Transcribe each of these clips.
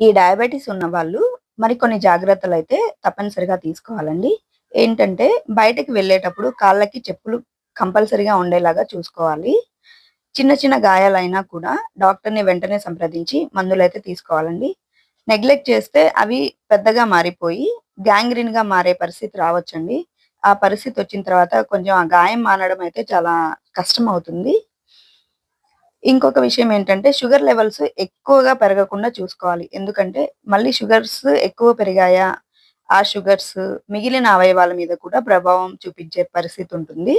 ఈ డయాబెటిస్ ఉన్నవాళ్ళు మరికొన్ని జాగ్రత్తలైతే తప్పనిసరిగా తీసుకోవాలండి. ఏంటంటే బయటకి వెళ్ళేటప్పుడు కాళ్ళకి చెప్పులు కంపల్సరీగా ఉండేలాగా చూసుకోవాలి. చిన్న చిన్న గాయాలైనా కూడా డాక్టర్‌ని వెంటనే సంప్రదించి మందులైతే తీసుకోవాలండి. నెగ్లెక్ట్ చేస్తే అవి పెద్దగా మారిపోయి గ్యాంగ్రీన్‌గా మారే పరిస్థితి రావచ్చండి. ఆ పరిస్థితి వచ్చిన తర్వాత కొంచెం ఆ గాయం మానడం అయితే చాలా కష్టమవుతుంది. ఇంకొక విషయం ఏంటంటే షుగర్ లెవెల్స్ ఎక్కువగా పెరగకుండా చూసుకోవాలి. ఎందుకంటే మళ్ళీ షుగర్స్ ఎక్కువ పెరిగాయా, ఆ షుగర్స్ మిగిలిన అవయవాల మీద కూడా ప్రభావం చూపించే పరిస్థితి ఉంటుంది.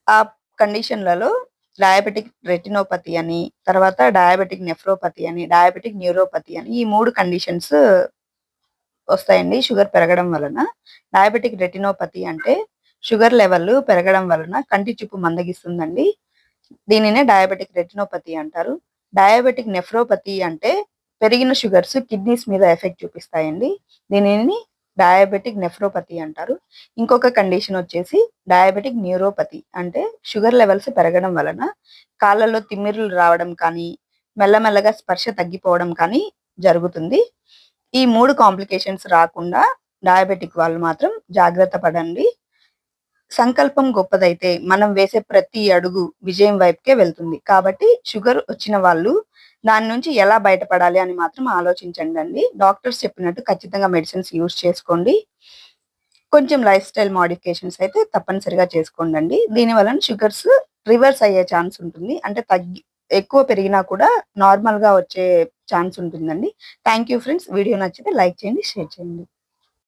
ఆ కండిషన్‌లలో డయాబెటిక్ రెటినోపతి అని, తర్వాత డయాబెటిక్ నెఫ్రోపతి అని, డయాబెటిక్ న్యూరోపతి అని ఈ 3 కండిషన్స్ వస్తాయండి షుగర్ పెరగడం వలన. డయాబెటిక్ రెటినోపతి అంటే షుగర్ లెవెల్ పెరగడం వలన కంటి చూపు మందగిస్తుందండి. దీనినే డయాబెటిక్ రెటినోపతి అంటారు. డయాబెటిక్ నెఫ్రోపతి అంటే పెరిగిన షుగర్స్ కిడ్నీస్ మీద ఎఫెక్ట్ చూపిస్తాయండి. దీనిని డయాబెటిక్ నెఫ్రోపతి అంటారు. ఇంకొక కండిషన్ వచ్చేసి డయాబెటిక్ న్యూరోపతి అంటే షుగర్ లెవెల్స్ పెరగడం వలన కాళ్ళలో తిమ్మిర్లు రావడం కానీ, మెల్లమెల్లగా స్పర్శ తగ్గిపోవడం కానీ జరుగుతుంది. ఈ 3 కాంప్లికేషన్స్ రాకుండా డయాబెటిక్ వాళ్ళు మాత్రం జాగ్రత్త పడండి. సంకల్పం గొప్పదైతే మనం వేసే ప్రతి అడుగు విజయం వైపుకే వెళ్తుంది. కాబట్టి షుగర్ వచ్చిన వాళ్ళు దాని నుంచి ఎలా బయటపడాలి అని మాత్రం ఆలోచించండండి. డాక్టర్స్ చెప్పినట్టు ఖచ్చితంగా మెడిసిన్స్ యూజ్ చేసుకోండి. కొంచెం లైఫ్ స్టైల్ మోడిఫికేషన్స్ అయితే తప్పనిసరిగా చేసుకోండండి. దీని వలన షుగర్స్ రివర్స్ అయ్యే ఛాన్స్ ఉంటుంది. అంటే ఎక్కువ పెరిగినా కూడా నార్మల్‌గా వచ్చే ఛాన్స్ ఉంటుందండి. Thank you friends. వీడియో నచ్చితే లైక్ చేయండి, షేర్ చేయండి.